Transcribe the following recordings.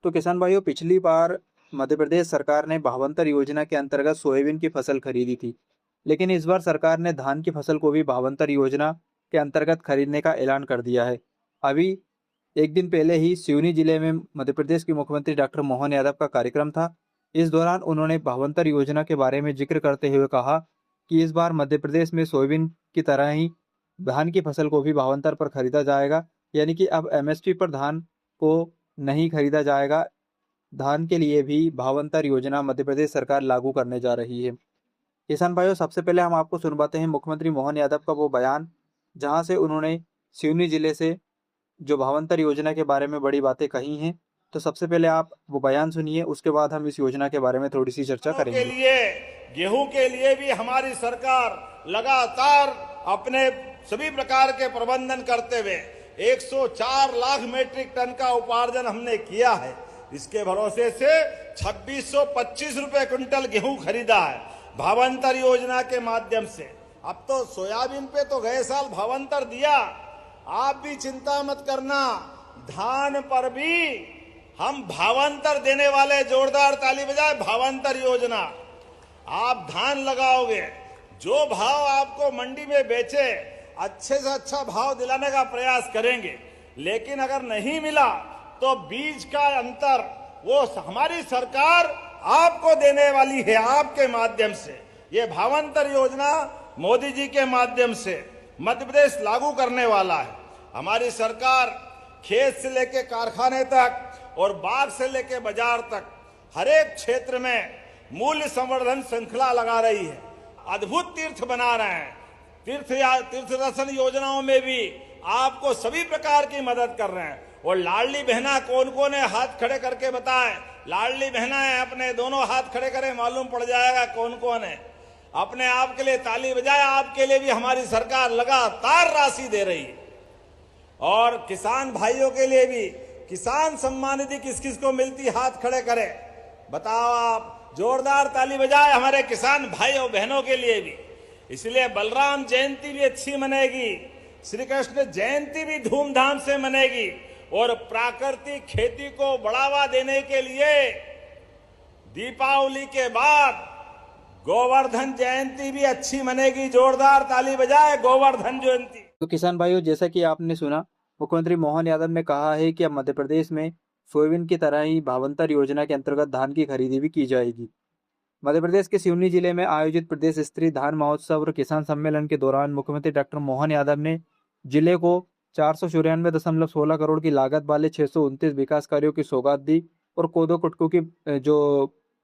तो किसान भाइयों, पिछली बार मध्य प्रदेश सरकार ने भावांतर योजना के अंतर्गत सोयाबीन की फसल खरीदी थी। लेकिन इस बार सरकार ने धान की फसल को भी भावांतर योजना के अंतर्गत खरीदने का ऐलान कर दिया है। अभी एक दिन पहले ही सिवनी जिले में मध्य प्रदेश के मुख्यमंत्री डॉक्टर मोहन यादव का कार्यक्रम था। इस दौरान उन्होंने भावांतर योजना के बारे में जिक्र करते हुए कहा कि इस बार मध्य प्रदेश में सोयाबीन की तरह ही धान की फसल को भी भावांतर पर खरीदा जाएगा। यानी कि अब एमएसपी पर धान को नहीं खरीदा जाएगा। धान के लिए भी भावांतर योजना मध्य प्रदेश सरकार लागू करने जा रही है। किसान भाइयों, सबसे पहले हम आपको सुनवाते हैं मुख्यमंत्री मोहन यादव का वो बयान, जहां से उन्होंने सिवनी जिले से जो भावांतर योजना के बारे में बड़ी बातें कही हैं। तो सबसे पहले आप वो बयान सुनिए, उसके बाद हम इस योजना के बारे में थोड़ी सी चर्चा के करेंगे। लिए गेहूं के लिए भी हमारी सरकार लगातार अपने सभी प्रकार के प्रबंधन करते हुए 104 लाख मीट्रिक टन का उपार्जन हमने किया है। इसके भरोसे से 2625 रुपए क्विंटल गेहूं खरीदा है भावांतर योजना के माध्यम से। अब तो सोयाबीन पे तो गए साल भावांतर दिया, आप भी चिंता मत करना, धान पर भी हम भावांतर देने वाले। जोरदार ताली बजाए। भावांतर योजना, आप धान लगाओगे, जो भाव आपको मंडी में बेचे अच्छे से अच्छा भाव दिलाने का प्रयास करेंगे। लेकिन अगर नहीं मिला तो बीज का अंतर वो हमारी सरकार आपको देने वाली है। आपके माध्यम से ये भावांतर योजना मोदी जी के माध्यम से मध्य प्रदेश लागू करने वाला है। हमारी सरकार खेत से लेकर कारखाने तक और बाग से लेकर बाजार तक हर एक क्षेत्र में मूल्य संवर्धन श्रृंखला लगा रही है। अद्भुत तीर्थ बना रहे हैं। तीर्थ दर्शन योजनाओं में भी आपको सभी प्रकार की मदद कर रहे हैं। और लाडली बहना कौन कौन है, हाथ खड़े करके बताएं। लाडली बहना है, अपने दोनों हाथ खड़े करें, मालूम पड़ जाएगा कौन कौन है। अपने आप के लिए ताली बजाए। आपके लिए भी हमारी सरकार लगातार राशि दे रही है। और किसान भाइयों के लिए भी किसान सम्मान निधि किस किस को मिलती, हाथ खड़े करें, बताओ आप। जोरदार ताली बजाए हमारे किसान भाइयों बहनों के लिए भी। इसलिए बलराम जयंती भी अच्छी मनेगी, श्री कृष्ण जयंती भी धूमधाम से मनेगी। और प्राकृतिक खेती को बढ़ावा देने के लिए दीपावली के बाद गोवर्धन जयंती भी अच्छी मनेगी। जोरदार ताली बजाए गोवर्धन जयंती। तो किसान भाइयों, जैसा कि आपने सुना, मुख्यमंत्री मोहन यादव ने कहा है कि अब मध्य प्रदेश में सोयाबीन की तरह ही भावांतर योजना के अंतर्गत धान की खरीदी भी की जाएगी। मध्य प्रदेश के सिवनी जिले में आयोजित प्रदेश स्तरीय धान महोत्सव और किसान सम्मेलन के दौरान मुख्यमंत्री डॉक्टर मोहन यादव ने जिले को 494.16 करोड़ की लागत वाले 629 विकास कार्यों की सौगात दी और कोदो कुटको की जो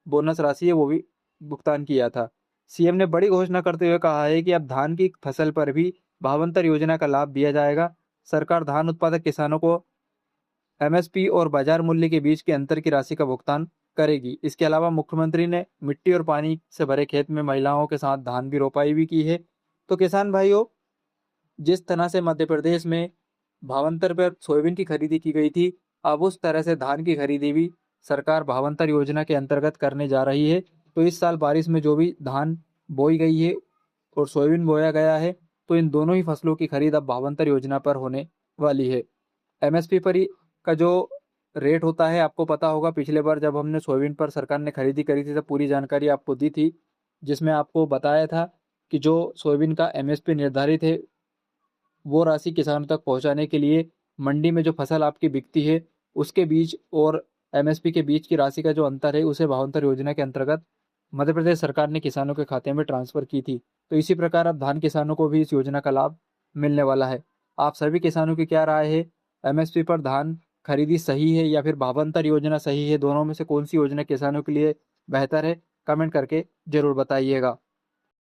बोनस राशि है वो भी भुगतान किया था। सीएम ने बड़ी घोषणा करते हुए कहा है कि अब धान की फसल पर भी भावांतर योजना का लाभ दिया जाएगा। सरकार धान उत्पादक किसानों को एमएसपी और बाजार मूल्य के बीच के अंतर की राशि का भुगतान करेगी। इसके अलावा मुख्यमंत्री ने मिट्टी और पानी से भरे खेत में महिलाओं के साथ धान की रोपाई भी की है। तो किसान भाइयों, जिस तरह से मध्य प्रदेश में भावांतर पर सोयाबीन की खरीदी की गई थी, अब उस तरह से धान की खरीदी भी सरकार भावांतर योजना के अंतर्गत करने जा रही है। तो इस साल बारिश में जो भी धान बोई गई है और सोयाबीन बोया गया है, तो इन दोनों ही फसलों की खरीद अब भावांतर योजना पर होने वाली है। एमएसपी पर ही का जो रेट होता है आपको पता होगा। पिछले बार जब हमने सोयाबीन पर सरकार ने खरीदी करी थी, तब पूरी जानकारी आपको दी थी, जिसमें आपको बताया था कि जो सोयाबीन का एमएसपी निर्धारित है वो राशि किसानों तक पहुंचाने के लिए मंडी में जो फसल आपकी बिकती है उसके बीच और एमएसपी के बीच की राशि का जो अंतर है उसे भावांतर योजना के अंतर्गत मध्य प्रदेश सरकार ने किसानों के खाते में ट्रांसफर की थी। तो इसी प्रकार अब धान किसानों को भी इस योजना का लाभ मिलने वाला है। आप सभी किसानों की क्या राय है? एमएसपी पर धान खरीदी सही है या फिर भावांतर योजना सही है? दोनों में से कौन सी योजना किसानों के लिए बेहतर है? कमेंट करके जरूर बताइएगा।